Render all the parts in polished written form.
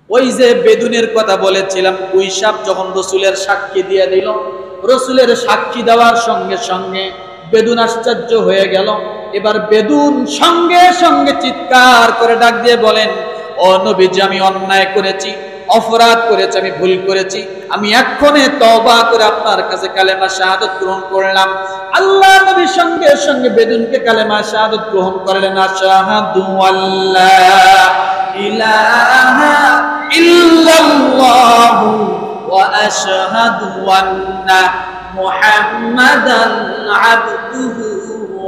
ওই যে বেদুনের কথা বলেছিলাম, ওই সাপ যখন রসুলের সাক্ষী দিয়ে দিল, রসুলের সাক্ষী দেওয়ার সঙ্গে সঙ্গে বেদুন আশ্চর্য হয়ে গেল। এবার বেদুন সঙ্গে সঙ্গে চিৎকার করে ডাক দিয়ে বলেন, ও নবীজি, আমি অন্যায় করেছি, অপরাধ করেছি, আমি ভুল করেছি, আমি এক্ষণে তওবা করে আপনার কাছে কালেমা শাহাদাত গ্রহণ করলাম। আল্লাহ নবী সঙ্গে সঙ্গে বেদুনকে কালেমা শাহাদাত গ্রহণ করলেন। আশহাদু আল্লাহ ইলাহা ইল্লাল্লাহু ওয়া আশহাদু আন্না মুহাম্মাদান আবদুহু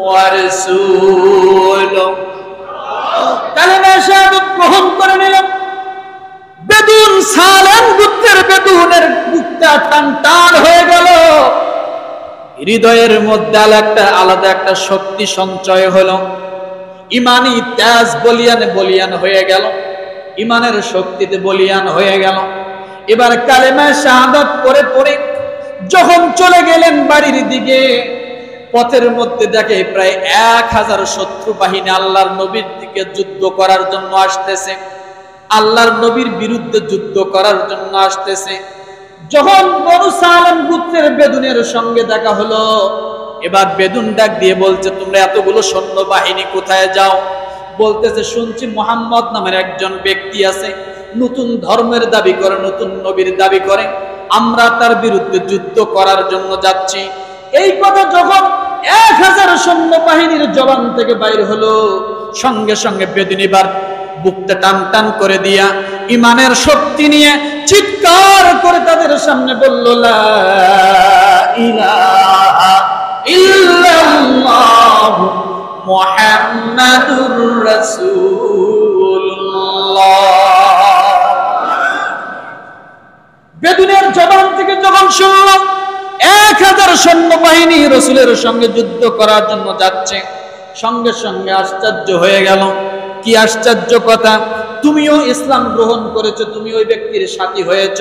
ওয়া রাসূলুহু। কালেমা শাহাদাত গ্রহণ করে নিলেন। বেদুন, সালেম গোত্রের বেদুনের বুকটা টান হয়ে গেল। হৃদয়ের মধ্যে আলাদা একটা শক্তি সঞ্চয় হলো। ইমানি তেজ বলিয়ান হয়ে গেল, ইমানের শক্তিতে বলিয়ান হয়ে গেল। এবার কালেমা শাহাদাত পড়ে যখন চলে গেলেন বাড়ির দিকে, পথের মধ্যে দেখে প্রায় 1000 শত্রু বাহিনী আল্লাহর নবীর দিকে যুদ্ধ করার জন্য আসতেছে, আল্লাহর নবীর বিরুদ্ধে যুদ্ধ করার জন্য আসতেছে। যখন বনু সালেম গোত্রের বেদুনের সঙ্গে দেখা হলো, এবার বেদুন ডাক দিয়ে বলছে, তোমরা এতগুলো সৈন্য বাহিনী কোথায় যাও? বলতেছে, শুনছি মুহাম্মদ নামের একজন ব্যক্তি আছে, নতুন ধর্মের দাবি করে, নতুন নবীর দাবি করে, আমরা তার বিরুদ্ধে যুদ্ধ করার জন্য যাচ্ছি। এই কথা যখন 1000 সৈন্য বাহিনীর জবান থেকে বাইর হলো, সঙ্গে সঙ্গে বেদুন এবার বুকটা টান করে দিয়া ইমানের শক্তি নিয়ে চিৎকার করে তাদের সামনে বলল, লা ইলাহা ইল্লাল্লাহু মুহাম্মাদুর রাসূলুল্লাহ। বেদুনের জবান থেকে যখন শুনল 1000 সৈন্য বাহিনী রাসূলের সঙ্গে যুদ্ধ করার জন্য যাচ্ছে, সঙ্গে সঙ্গে আশ্চর্য হয়ে গেল। কি আশ্চর্য কথা, তুমিও ইসলাম গ্রহণ করেছো, তুমি ওই ব্যক্তির সাথী হয়েছ।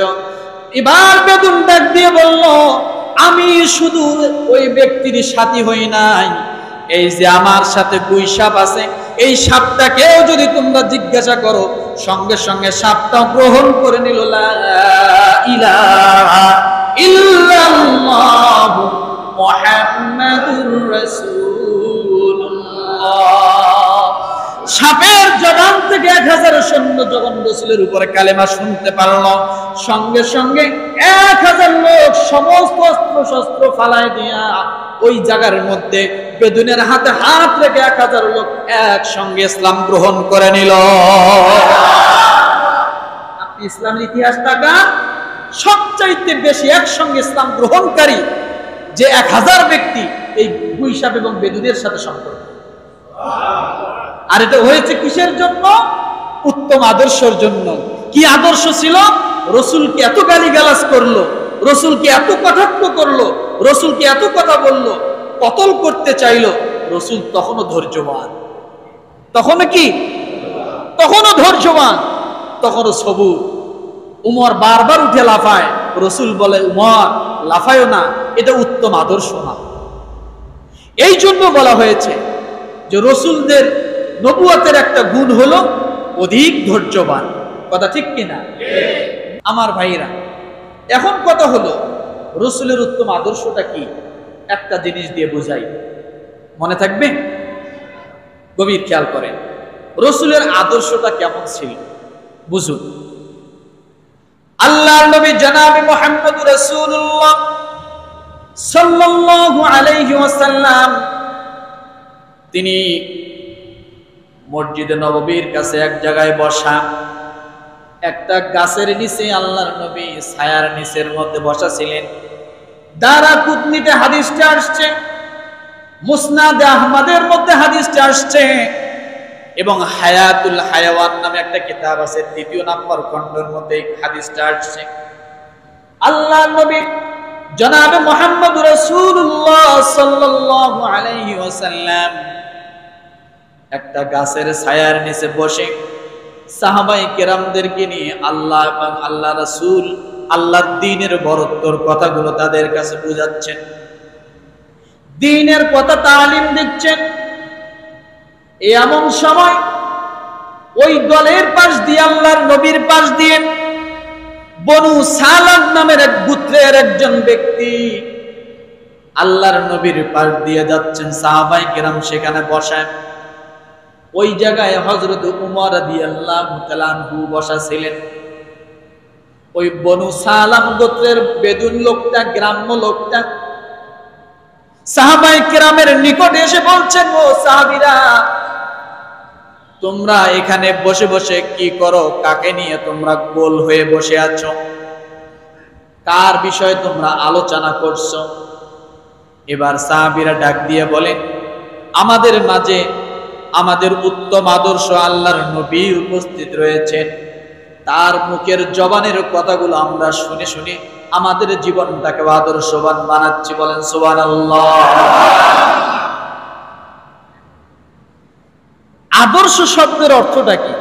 এবার বেদুন ডাক দিয়ে বলল, আমি শুধু ওই ব্যক্তির সাথী হই নাই, এই যে আমার সাথে গুই সাপ আছে, এই সাপটাকেও যদি তোমরা জিজ্ঞাসা করো, সঙ্গে সঙ্গে সাপটা গ্রহণ করে নিল, লা ইলাহা ইল্লাল্লাহু মুহাম্মাদুর রাসূলুল্লাহ। সাপের জবান থেকে 1000 সৈন্য যখন রাসূলের উপরে কালেমা শুনতে পারল, সঙ্গে সঙ্গে 1000 লোক সমস্ত অস্ত্র শস্ত্র ফালায় দিয়া ওই জায়গার মধ্যে বেদুনের হাতে হাত রেখে 1000 লোক একসঙ্গে ইসলাম গ্রহণ করে নিল। আপনি ইসলামের ইতিহাস তাকান, সবচাইতে বেশি একসঙ্গে ইসলাম গ্রহণকারী যে 1000 ব্যক্তি, এই গুই সাপ এবং বেদুনের সাথে সম্পর্ক। আর এটা হয়েছে কিসের জন্য? উত্তম আদর্শের জন্য। কি আদর্শ ছিল? রসুলকে এত গালিগালাজ করলো, রসুলকে এত কটাক্ষ করলো, রসুলকে এত কথা বললো, কতল করতে চাইলো, রসুল তখনও ধৈর্যবান। তখনও কি? তখনও ধৈর্যবান, তখনও সবুর। উমর বারবার উঠে লাফায়, রসুল বলে, উমর লাফায়ও না, এটা উত্তম আদর্শ না। এই জন্য বলা হয়েছে যে রসুলদের নবুয়তের একটা গুণ হলো অধিক ধৈর্যবান। কথা ঠিক কিনা? আমার ভাইরা, এখন কথা হলো রসুলের উত্তম আদর্শটা কি? একটা জিনিস দিয়ে বোঝাই, মনে থাকবে? গভীর খেয়াল করেন, রসুলের আদর্শটা কেমন ছিল বুঝুন। আল্লাহর নবী জনাবে মুহাম্মদুর রাসূলুল্লাহ সাল্লাল্লাহু আলাইহি ওয়াসাল্লাম, তিনি মসজিদে নববীর কাছে এক জায়গায় বসা, একটা গাছের নিচে আল্লাহর নবী ছায়ার নিচের মধ্যে বসা ছিলেন। দারাকুতনিতে হাদিসটা আসছে, মুসনাদে আহমদের মধ্যে হাদিসটা আসছে, এবং হায়াতুল হায়াওয়ান নামে একটা কিতাব আছে, 3 নম্বর খণ্ডের মধ্যে হাদিসটা আসছে। আল্লাহর নবী জনাবে মুহাম্মদুর রাসূলুল্লাহ সাল্লাল্লাহু আলাইহি ওয়াসাল্লাম একটা গাছের ছায়ার নিচে বসে সাহাবায়ে কেরামদেরকে নিয়ে আল্লাহ এবং আল্লাহ রাসূল আল্লাহর দ্বীনের বড়ত্বর কথাগুলো তাদের কাছে বোঝাচ্ছেন, দ্বীনের কথা তালিম দিচ্ছেন। এমন সময় ওই দলের পাশ দিয়ে, আল্লাহর নবীর পাশ দিয়ে বনু সালাম নামের এক গোত্রের একজন ব্যক্তি আল্লাহর নবীর পাশ দিয়ে যাচ্ছেন। সাহাবায়ে কেরাম সেখানে বসেন। ওই জায়গায় হযরত উমর রাদিয়াল্লাহু তাআলা আনহু বসা ছিলেন। ওই বনু সালাম গোত্রের বেদুন লোকটা, গ্রাম্য লোকটা সাহাবায়ে কেরামের নিকটে এসে বলছেন, ও সাহাবীরা, তোমরা এখানে বসে বসে কি করো? কাকে নিয়ে তোমরা গোল হয়ে বসে আছো? কার বিষয়ে তোমরা আলোচনা করছো? এবার সাহাবীরা ডাক দিয়ে বলেন, আমাদের মাঝে আমাদের উত্তম আদর্শ আল্লাহর নবী উপস্থিত রয়েছেন, তার মুখের জবানের কথাগুলো আমরা শুনে শুনে আমাদের জীবনটাকে আদর্শবান বানাচ্ছি। বলেন সুবহানাল্লাহ। আদর্শ শব্দের অর্থটা কি?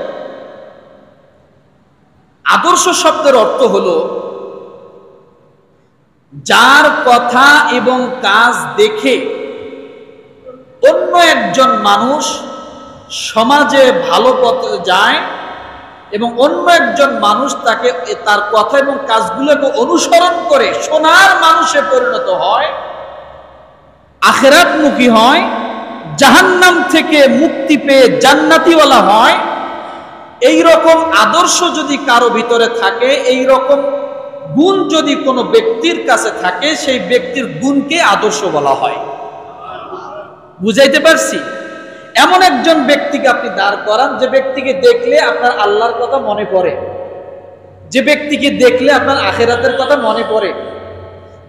আদর্শ শব্দের অর্থ হলো যার কথা এবং কাজ দেখে অন্য একজন মানুষ সমাজে ভালো পথে যায় এবং অন্য একজন মানুষ তাকে তার কথা এবং কাজগুলোকে অনুসরণ করে সোনার মানুষে পরিণত হয়, আখিরাতমুখী হয়, জাহান্নাম থেকে মুক্তি পেয়ে জান্নাতীওয়ালা হয়। এই রকম আদর্শ যদি কারো ভিতরে থাকে, এই রকম গুণ যদি কোনো ব্যক্তির কাছে থাকে, সেই ব্যক্তির গুণকে আদর্শ বলা হয়। বুঝাইতে পারছি? এমন একজন ব্যক্তিকে আপনি দাঁড় করান, যে ব্যক্তিকে দেখলে আপনার আল্লাহর কথা মনে পড়ে, যে ব্যক্তিকে দেখলে আপনার আখিরাতের কথা মনে পড়ে,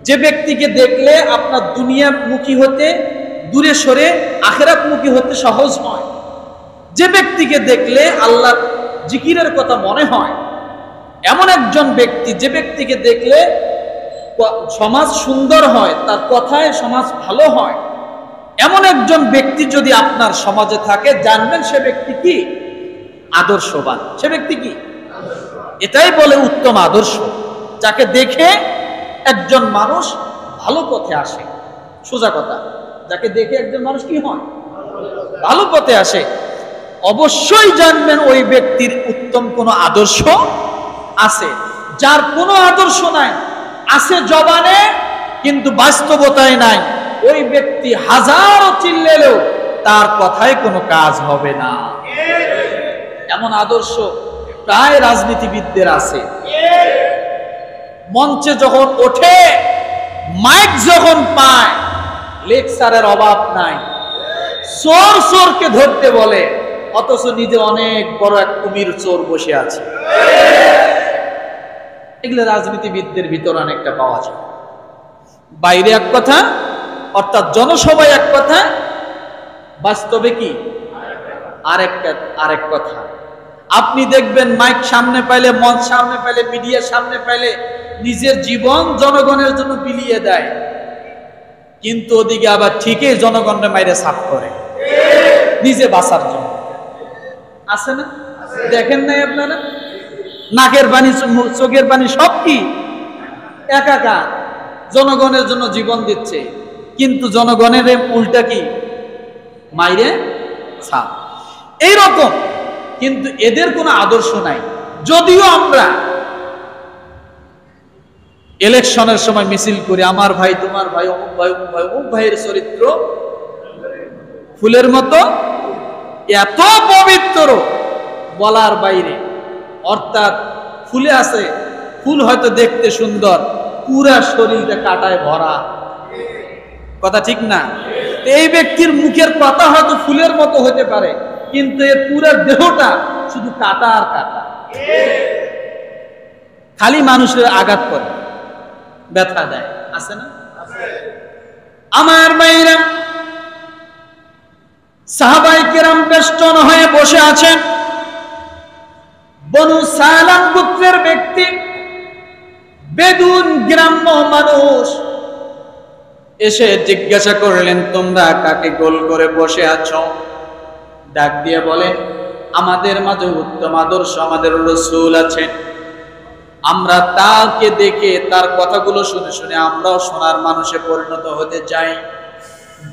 যে ব্যক্তিকে দেখলে আপনার দুনিয়ামুখী হতে দূরে সরে আখিরাতমুখী হতে সহজ হয়, যে ব্যক্তিকে দেখলে আল্লাহ জিকিরের কথা মনে হয়, এমন একজন ব্যক্তি, যে ব্যক্তিকে দেখলে সমাজ সুন্দর হয়, তার কথায় সমাজ ভালো হয়, এমন একজন ব্যক্তি যদি আপনার সমাজে থাকে, জানবেন সে ব্যক্তি কি? আদর্শবান। সে ব্যক্তি কি? এটাই বলে উত্তম আদর্শ, যাকে দেখে একজন মানুষ ভালো পথে আসে। সোজা কথা, যাকে দেখে একজন মানুষ কি হয়? ভালো পথে আসে। অবশ্যই জানবেন ওই ব্যক্তির উত্তম কোনো আদর্শ আছে। যার কোনো আদর্শ নাই, আছে জবানে কিন্তু বাস্তবতায় নাই, ওই ব্যক্তি হাজারো চিল্লেলেও তার কথায় কোনো কাজ হবে না। এমন আদর্শ প্রায় রাজনীতিবিদদের আছে। মঞ্চে যখন ওঠে, মাইক যখন পায়, লেকচারের অভাব নাই, চোর চোরকে ধরতে বলে, অথচ নিজে অনেক বড় এক কুমির চোর বসে আছে। এগুলো রাজনীতিবিদদের ভিতর অনেকটা পাওয়া যায়। বাইরে এক কথা, অর্থাৎ জনসভায় এক কথা, বাস্তবে কি আরেক কথা। আপনি দেখবেন মাইক সামনে পাইলে, মঞ্চ সামনে পাইলে, মিডিয়া সামনে পাইলে নিজের জীবন জনগণের জন্য বিলিয়ে দেয়, কিন্তু ওদিকে আবার ঠিকই জনগণের মাইরে সাফ করে নিজে বাঁচার জন্য। আছে না? দেখেন নাই আপনারা? নাকের পানি, চোখের পানি সব কি একাকার, জনগণের জন্য জীবন দিচ্ছে, কিন্তু জনগণের উল্টা কি মাইরে ছাপ। এইরকম, কিন্তু এদের কোনো আদর্শ নাই। যদিও আমরা ইলেকশনের সময় মিছিল করি, আমার ভাই, তোমার ভাই, অমুক ভাই, অমুক ভাই, অমুক ভাইয়ের চরিত্র ফুলের মতো এত পবিত্র বলার বাইরে, অর্থাৎ ফুলে আছে, ফুল হয়তো দেখতে সুন্দর, পুরা শরীরটা কাটায় ভরা। কথা ঠিক না? এই ব্যক্তির মুখের কথা হয়তো ফুলের মতো হতে পারে, কিন্তু এর পুরো দেহটা শুধু কাটা আর কাটা, খালি মানুষের আঘাত করে, ব্যথা দেয়। আছে না? আমার ভাইরা, সাহাবায়ে কেরাম বেষ্টন হয়ে বসে আছেন। বনু সালাম গোত্রের ব্যক্তি, বেদুন গ্রাম্য মানুষ এসে জিজ্ঞাসা করলেন, তোমরা কাকে গোল করে বসে আছো? ডাক দিয়ে বলেন, আমাদের মাঝে উত্তম আদর্শ আমাদের রাসূল আছেন, আমরা তাকে দেখে তার কথাগুলো শুনে শুনে আমরাও সোনার মানুষে পরিণত হতে চাই।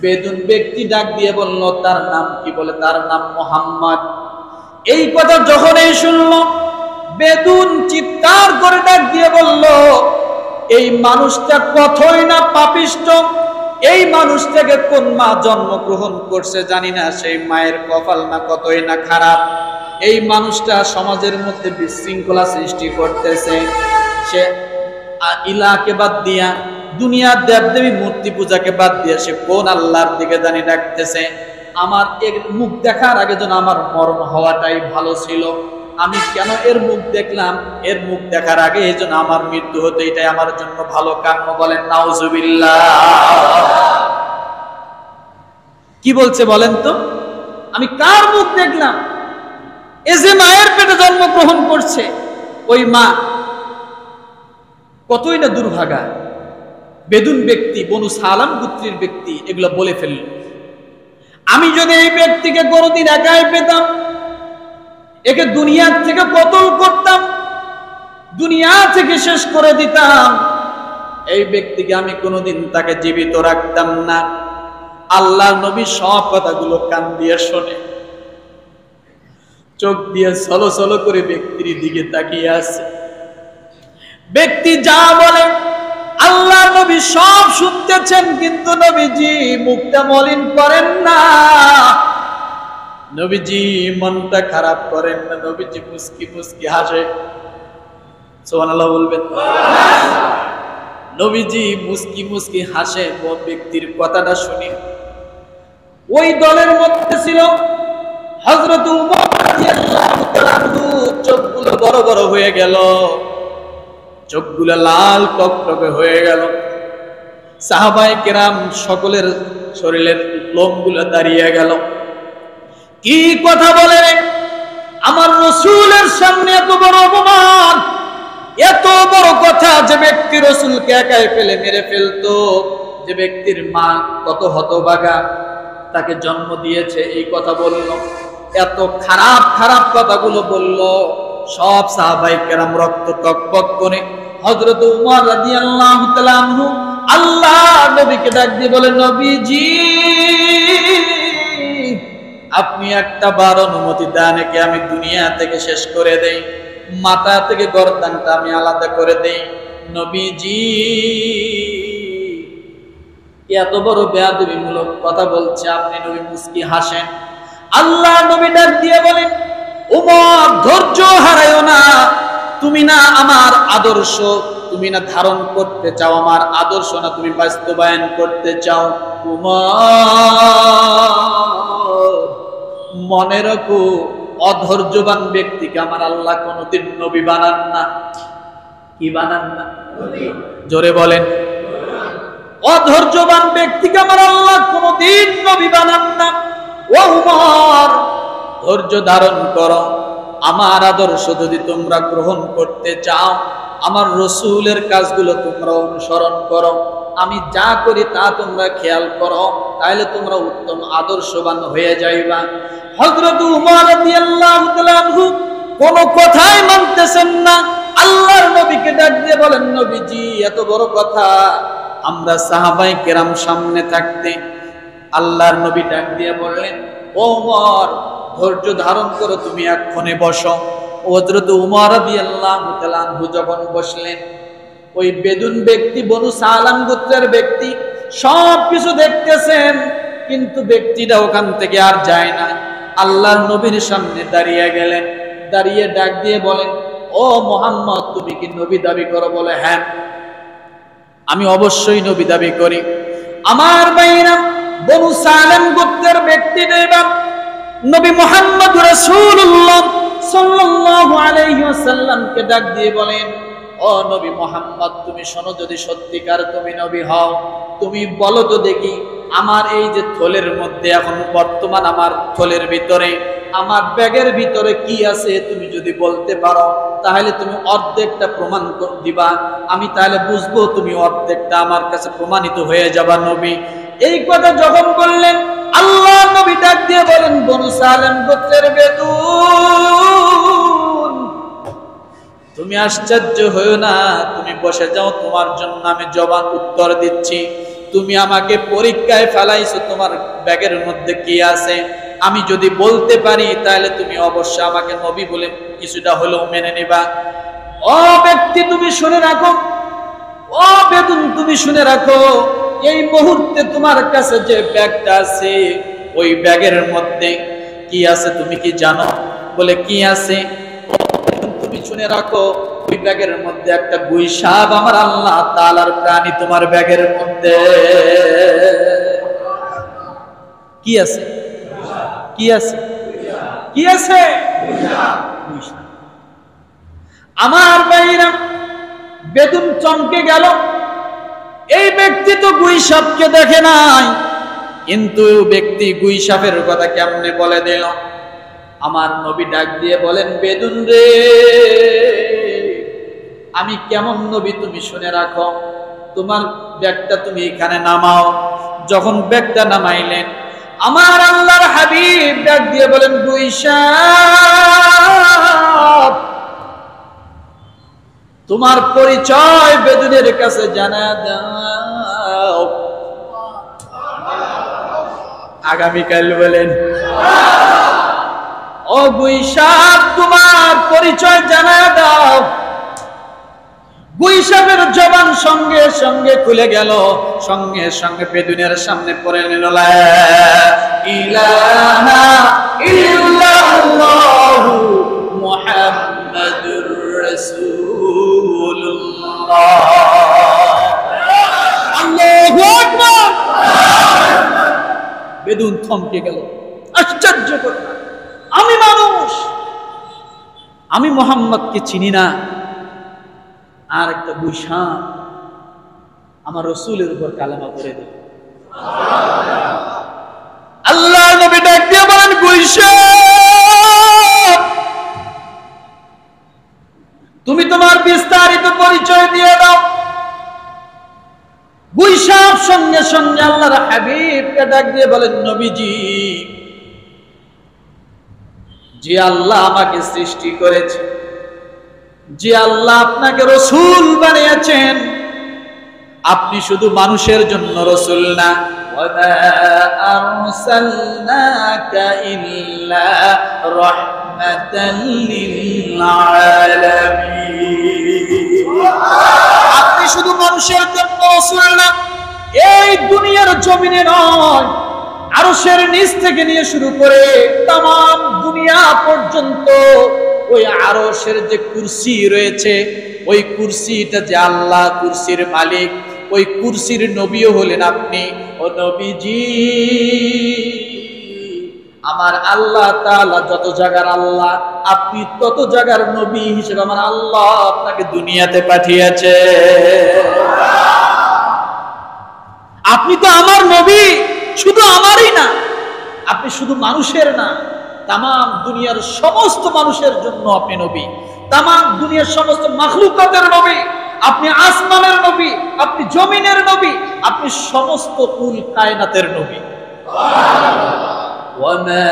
বেদুন ব্যক্তি ডাক দিয়ে বলল, তার নাম কি? বলে, তার নাম মুহাম্মদ। এই কথা যখনই শুনল, বেদুন চিৎকার করে ডাক দিয়ে বলল, এই মানুষটা কতই না পাপিষ্ট, এই মানুষটাকে কোন মা জন্মগ্রহণ করছে জানি না, সেই মায়ের কপাল না কতই না খারাপ। এই মানুষটা সমাজের মধ্যে বিশৃঙ্খলা সৃষ্টি করতেছে। সে ইলাকে বাদ দিয়া, দুনিয়ার দেবদেবী মূর্তি পূজাকে বাদ দিয়ে সে কোন আল্লাহর দিকে জানি ডাকতেছে। আমার এর মুখ দেখার আগে যেন আমার মরণ হওয়াটাই ভালো ছিল। আমি কেন এর মুখ দেখলাম? এর মুখ দেখার আগে এই জন্য আমার মৃত্যু হতো, এটাই আমার জন্য ভালো কাম্য। বলেন নাউজুবিল্লাহ। কি বলছে বলেন তো? আমি কার মুখ দেখলাম? এ যে মায়ের পেটে জন্মগ্রহণ করছে, ওই মা কতই না দুর্ভাগা। বেদুন ব্যক্তি, বনু সালাম গোত্রের ব্যক্তি এগুলো বলে ফেলল। আমি যদি এই ব্যক্তিকে কোনোদিন একাই পেতাম, একে দুনিয়া থেকে কতল করতাম, দুনিয়া থেকে শেষ করে দিতাম। এই ব্যক্তিকে আমি কোনোদিন তাকে জীবিত রাখতাম না। আল্লাহর নবী সব কথাগুলো কান দিয়ে শোনে, চোখ দিয়ে সলো সলো করে ব্যক্তির দিকে তাকিয়ে আছে। ব্যক্তি যা বলে আল্লাহ নবী সব শুনতেছেন, কিন্তু নবীজি মুখটা মলিন করেন না, নবীজি মনটা খারাপ করেন না, নবীজি মুস্কি মুস্কি হাসে। সুবহানাল্লাহ বলবেন। নবীজি মুস্কি মুস্কি হাসে ব্যক্তির কথাটা শুনে। ওই দলের মধ্যে ছিল হযরত উমর রাদিয়াল্লাহু তাআলা আনহু। চোখগুলো বড় বড় হয়ে গেল, চোখগুলো লাল টকটকে হয়ে গেল। সাহাবায়ে কেরাম সকলের শরীরের লোমগুলো দাঁড়িয়ে গেল। কি কথা বলে রে? আমার রাসূলের সামনে এত বড় অপমান, এত বড় কথা! যে ব্যক্তি রাসূলকে একাই ফেলে মেরে ফেলতো, যে ব্যক্তির মা কত হতভাগা, তাকে জন্ম দিয়েছে, এই কথা বলল। এত খারাপ খারাপ কথাগুলো বলল। সব সাহাবায়ে কেরাম রক্ত টকবক করে হযরত উমর রাদিয়াল্লাহু তাআলা আনহু আল্লাহ নবীকে ডাক দিয়ে বলে, নবীজি আপনি একটা বার অনুমতি দেন, একে আমি দুনিয়া থেকে শেষ করে দেই, মাথা থেকে গর্দানটা আমি আলাদা করে দেই। নবীজি এত বড় বেয়াদবিমূলক কথা বলছে, আপনি নবী মুস্কি হাসেন। আল্লাহ নবী ডাক দিয়ে বলেন, উমর ধৈর্য হারায়ো না, তুমি না আমার আদর্শ, তুমি না ধারণ করতে চাও আমার আদর্শ, না তুমি বাস্তবায়ন করতে চাও। উমর মনে রাখো, অধৈর্যবান ব্যক্তিকে আমার আল্লাহ কোনদিন নবী বানান না। কি বানান না? জোরে বলেন। অধৈর্যবান ব্যক্তিকে আমার আল্লাহ কোনদিন নবী বানান না। ও উমর, ধৈর্য ধারণ করো। আমার আদর্শ যদি তোমরা গ্রহণ করতে চাও, আমার রাসূলের কাজগুলো তোমরা অনুসরণ করো, আমি যা করি তা তোমরা খেয়াল করো, তাহলে তোমরা উত্তম আদর্শবান হয়ে যাইবা। হযরত উমর রাদিয়াল্লাহু তাআলা আনহু কোন কথাই মানতেছেন না। আল্লাহর নবীকে ডাক দিয়ে বলেন, নবীজি এত বড় কথা! আমরা সাহাবায়ে কেরাম সামনে থাকতে আল্লাহর নবী ডাক দিয়ে বললেন, ও উমর ধৈর্য ধারণ করো, তুমি এক্ষণে বসো। হযরত উমর রাদিয়াল্লাহু তাআলা আনহু যখন বসলেন, ওই বেদুন ব্যক্তি, বনু সালাম গোত্রের ব্যক্তি সব কিছু দেখতেছেন, কিন্তু ব্যক্তিটা ওখান থেকে আর যায় না। আল্লাহর নবীর সামনে দাঁড়িয়ে গেলেন, দাঁড়িয়ে ডাক দিয়ে বলেন, ও মুহাম্মদ তুমি কি নবী দাবি করো? বলে, হ্যাঁ আমি অবশ্যই নবী দাবি করি। আমার ভাইরা, বনু সালাম গোত্রের ব্যক্তি নবী মুহাম্মদ রাসূলুল্লাহ সাল্লাল্লাহু আলাইহি ওয়াসাল্লামকে ডাক দিয়ে বলেন, ও নবী মুহাম্মদ তুমি শোনো, যদি সত্যিকার তুমি নবী হও, তুমি বলো তো দেখি, আমার এই যে থলের মধ্যে এখন বর্তমান আমার থলের ভিতরে, আমার ব্যাগের ভিতরে কি আছে তুমি যদি বলতে পারো, তাহলে তুমি অর্ধেকটা প্রমাণ দিবা, আমি তাহলে বুঝবো তুমি অর্ধেকটা আমার কাছে প্রমাণিত হয়ে যাবা নবী। এই কথা যখন বললেন, আল্লাহ নবী ডাক দিয়ে বলেন, বনু সালাম গোত্রের বেদুন তুমি আশ্চর্য হয়ো না, তুমি বসে যাও, তোমার জন্য আমি জবাব উত্তর দিচ্ছি। তুমি আমাকে পরীক্ষায় ফেলাইছো, তোমার ব্যাগের মধ্যে কি আছে? আমি যদি বলতে পারি তাহলে তুমি অবশ্যই আমাকে নবী বলে কিছুটা হলেও মেনে নেবা। ও ব্যক্তি তুমি শুনে রাখো, ও বেদুন তুমি শুনে রাখো, এই মুহূর্তে তোমার কাছে যে ব্যাগটা আছে ওই ব্যাগের মধ্যে কি আছে তুমি কি জানো? বলে কি আছে? তুমি শুনে রাখো, ওই ব্যাগের মধ্যে একটা গুইসাপ, আমার আল্লাহ তাআলার প্রাণী তোমার ব্যাগের মধ্যে কি আছে? কি আছে? কি আছে? আমার ভাইরা, বেদুন চমকে গেল। এই ব্যক্তি তো গুইসাপকে দেখে নাই, কিন্তু ব্যক্তি গুইসাপের কথা কেমনে বলে দিল? আমার নবী ডাক দিয়ে বলেন, বেদুন রে, আমি কেমন নবী তুমি শুনে রাখো, তোমার ব্যাগটা তুমি এখানে নামাও। যখন ব্যাগটা নামাইলেন, আমার আল্লাহর হাবিব ডাক দিয়ে বলেন, গুইসাপ, তোমার পরিচয় বেদুনের কাছে জানা দাও। আগামীকাল বলেন, ও গুইসাপ, তোমার পরিচয় জানা দাও। গুইসাপের জবান সঙ্গে সঙ্গে খুলে গেল, সঙ্গে সঙ্গে বেদুনের সামনে পড়ে নিল, লা ইলাহা ইল্লাল্লাহু মুহাম্মাদুর রাসূলুল্লাহ। আল্লাহু আকবার। বেদুন থমকে গেল। আশ্চর্য কথা, আমি মানুষ, আমি মুহাম্মদকে চিনি না, আর একটা গুইসাপ আমার রাসূলের উপর কালেমা পড়ে দিল। আল্লাহ নবী ডাক দিয়ে বলেন, গুইসাপ, তুমি তোমার বিস্তারিত পরিচয় দিয়ে দাও। গুইসাপ সঙ্গে সঙ্গে আল্লাহর হাবিবকে ডাক দিয়ে বলেন, নবীজি, যে আল্লাহ আমাকে সৃষ্টি করেছে, যে আল্লাহ আপনাকে রাসূল বানিয়েছেন, আপনি শুধু মানুষের জন্য রাসূল না, ওয়া আরসালনাকা ইল্লা রাহমাতাল লিল আলামিন। আপনি শুধু মানুষের জন্য রাসূল না, এই দুনিয়ার জমিনে নয়, আরশের নিচ থেকে নিয়ে শুরু করে তামাম দুনিয়া পর্যন্ত ওই আরশের যে কুরসি রয়েছে, ওই কুরসিটা যে আল্লাহ কুরসির মালিক, ওই কুরসির নবীও হলেন আপনি। ও নবীজি, আমার আল্লাহ তাআলা যত জায়গার আল্লাহ, আপনি তত জায়গার নবী হিসেবে আমার আল্লাহ আপনাকে দুনিয়াতে পাঠিয়েছে। আপনি তো আমার নবী, শুধু আমারই না, আপনি শুধু মানুষের না, তামাম দুনিয়ার সমস্ত মানুষের জন্য আপনি নবী, তামাম দুনিয়ার সমস্ত মাখলুকাতের নবী। আপনি আসমানের নবী, আপনি জমিনের নবী, আপনি সমস্ত কুল কায়নাতের নবী। ওয়ামা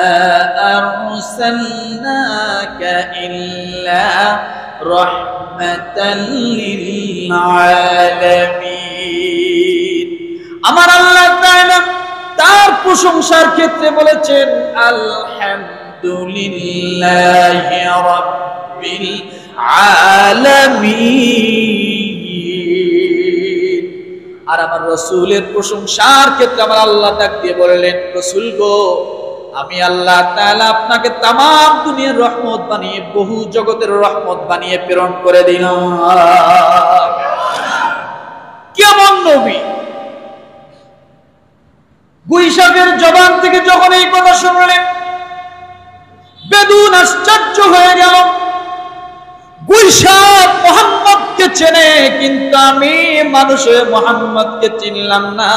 আরসালনাকা ইল্লা রাহমাতাল লিল আলামিন। আমার আল্লাহ তাআলা তার প্রশংসার ক্ষেত্রে বলেছেন, আলহামদুলিল্লাহি রাব্বিল আলামিন। আর আমার রাসূলের প্রশংসার ক্ষেত্রে আমার আল্লাহ ডাক দিয়ে বললেন, রাসূল গো, আমি আল্লাহ তাআলা আপনাকে তামাম দুনিয়ার রহমত বানিয়ে, বহু জগতের রহমত বানিয়ে প্রেরণ করে দিলাম। কেমন নবী! গুইসাপের জবান থেকে যখন এই কথা শুনলেন, বেদুন আশ্চর্য হয়ে গেল। গুইসাপ মুহাম্মদকে চেনে, কিন্তু আমি মানুষ হয়ে মুহাম্মদকে চিনলাম না।